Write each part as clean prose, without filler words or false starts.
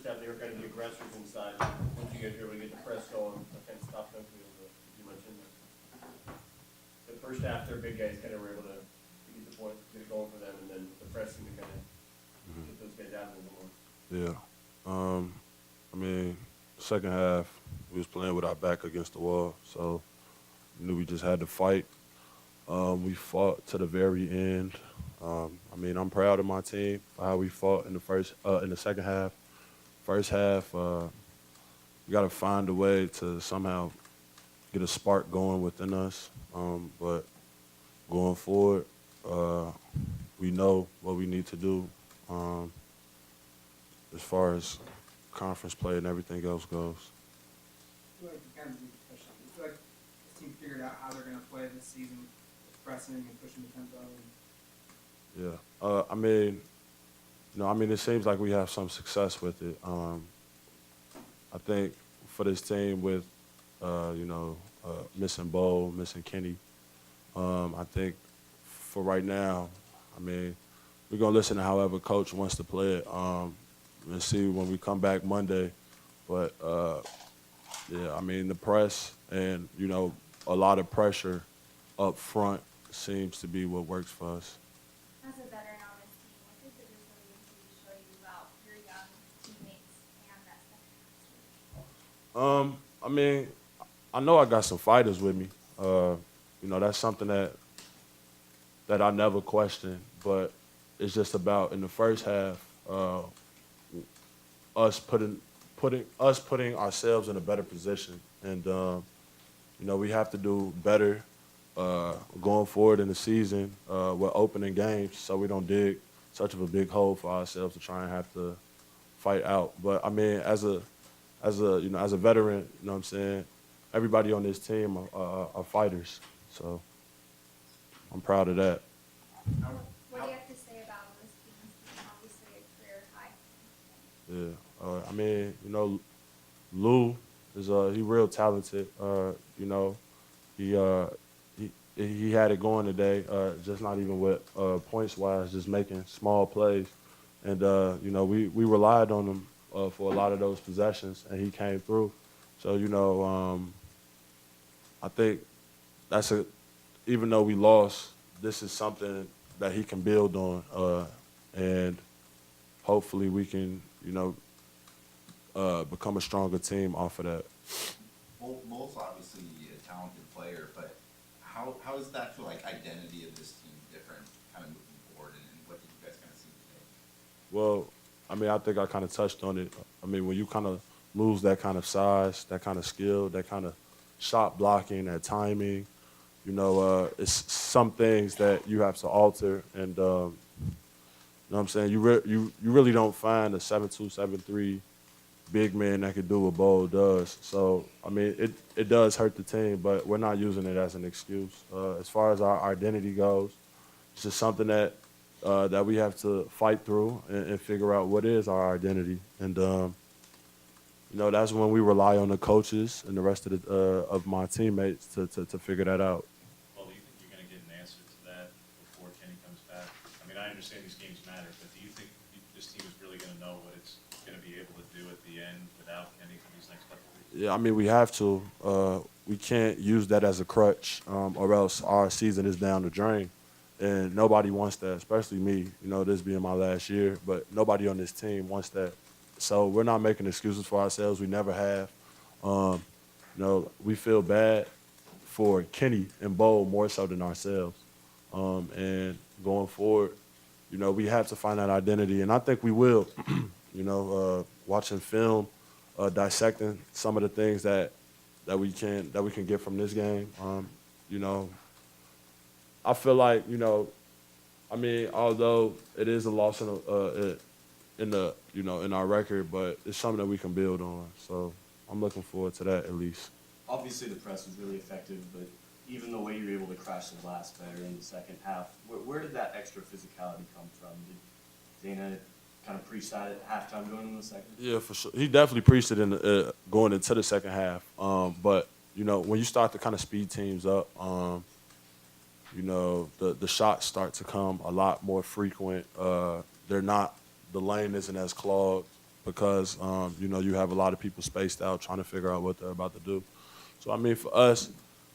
first half, they were kind of the aggressors inside. Once you guys were able to get the press going, I kind of stopped them. You mentioned the first half, their big guys kind of were able to get the point, get it going for them, and then the press seemed to kind of get those guys out a little more. Yeah. I mean, second half, we was playing with our back against the wall, so knew we just had to fight. We fought to the very end. I mean, I'm proud of my team for how we fought in the second half. First half, we got to find a way to somehow get a spark going within us. But going forward, we know what we need to do as far as conference play and everything else goes. I feel like you kind of touched on it. I feel like this team figured out how they're going to play this season, with pressing and pushing the tempo. Yeah. I mean, it seems like we have some success with it. I think for this team with, missing Bo, missing Kenny, I think for right now, I mean, we're going to listen to however coach wants to play it and see when we come back Monday. But, yeah, I mean, the press and, a lot of pressure up front seems to be what works for us. As a veteran on this team, what did the resiliency show you about your young teammates and that second half? I mean, I know I got some fighters with me. That's something that I never question. But it's just about in the first half, us putting ourselves in a better position, and we have to do better going forward in the season with opening games, so we don't dig such of a big hole for ourselves to try and have to fight out. But I mean, as a veteran, you know what I'm saying, everybody on this team are fighters, so I'm proud of that. What do you have to say about this team's being obviously a career high? Yeah, I mean, Lou is he real talented. He had it going today, just not even with points wise, just making small plays, and we relied on him for a lot of those possessions, and he came through. So I think even though we lost, this is something that he can build on, and hopefully we can become a stronger team off of that. Mo's obviously a talented player, but how does that feel like identity of this team different kind of moving forward, and what did you guys kind of see today? Well, I mean, I think I kind of touched on it. I mean, when you kind of lose that kind of size, that kind of skill, that kind of shot blocking, that timing, it's some things that you have to alter. And, you know what I'm saying? You really don't find a 7'2", 7'3" big man that could do what Bo does. So, I mean, it does hurt the team, but we're not using it as an excuse. As far as our identity goes, it's just something that we have to fight through and figure out what is our identity. And, that's when we rely on the coaches and the rest of my teammates to figure that out. Well, do you think you're going to get an answer to that before Kenny comes back? I mean, I understand these games matter, but do you think this team is really going to know what it's going to be able to do at the end without Kenny for these next couple of weeks? Yeah, I mean, we have to. We can't use that as a crutch, or else our season is down the drain. And nobody wants that, especially me, this being my last year. But nobody on this team wants that. So we're not making excuses for ourselves. We never have. We feel bad for Kenny and Bo more so than ourselves. And going forward, we have to find that identity. And I think we will, watching film, dissecting some of the things that we can get from this game. I feel like, I mean, although it is a loss in our record, but it's something that we can build on. So I'm looking forward to that at least. Obviously, the press was really effective, but even the way you were able to crash the glass better in the second half, where did that extra physicality come from? Did Dana kind of preach that at halftime going into the second? Yeah, for sure. He definitely preached it going into the second half. But when you start to kind of speed teams up, the shots start to come a lot more frequent. The lane isn't as clogged. because you know, you have a lot of people spaced out trying to figure out what they're about to do. So I mean, for us,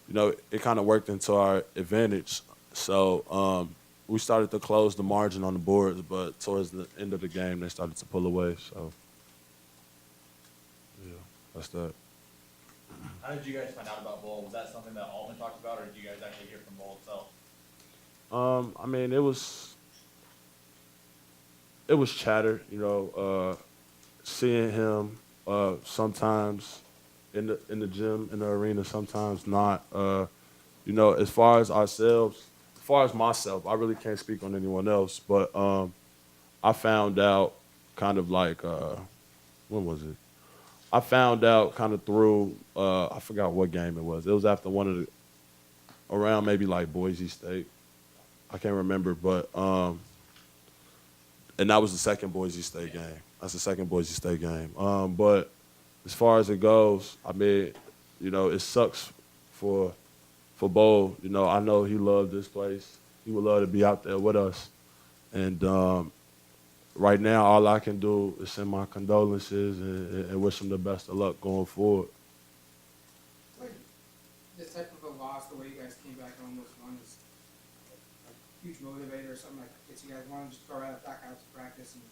you know, it kind of worked into our advantage. So we started to close the margin on the boards, but towards the end of the game, they started to pull away. So yeah, that's that. How did you guys find out about Bowl? Was that something that Altman talked about, or did you guys actually hear from Bowl itself? I mean, it was chatter, you know, seeing him sometimes in the gym, in the arena, sometimes not. You know, as far as ourselves, as far as myself, I really can't speak on anyone else, but I found out kind of like when was it? I found out kind of through I forgot what game it was. It was after one of the around maybe like Boise State. I can't remember, but and that was the second Boise State game. That's the second Boise State game. But as far as it goes, I mean, you know, it sucks for Bo. You know, I know he loved this place. He would love to be out there with us. And right now, all I can do is send my condolences and wish him the best of luck going forward. Like, this type of a loss, the way you guys came back and almost won, is a huge motivator or something like that. You guys want to just throw right back out to practice and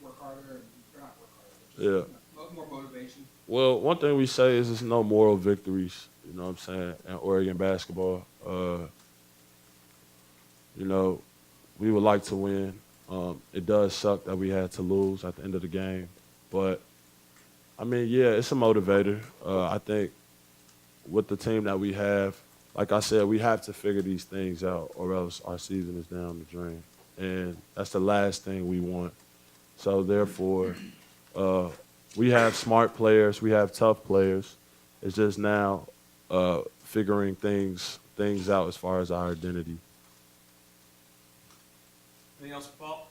work harder, or not work harder, but just, Yeah. you know, more motivation. Well, one thing we say is there's no moral victories, you know what I'm saying, in Oregon basketball. You know, we would like to win. It does suck that we had to lose at the end of the game. But, I mean, yeah, it's a motivator. I think with the team that we have, like I said, we have to figure these things out or else our season is down the drain. And that's the last thing we want. So, therefore, we have smart players. We have tough players. It's just now figuring things out as far as our identity. Anything else for Paul?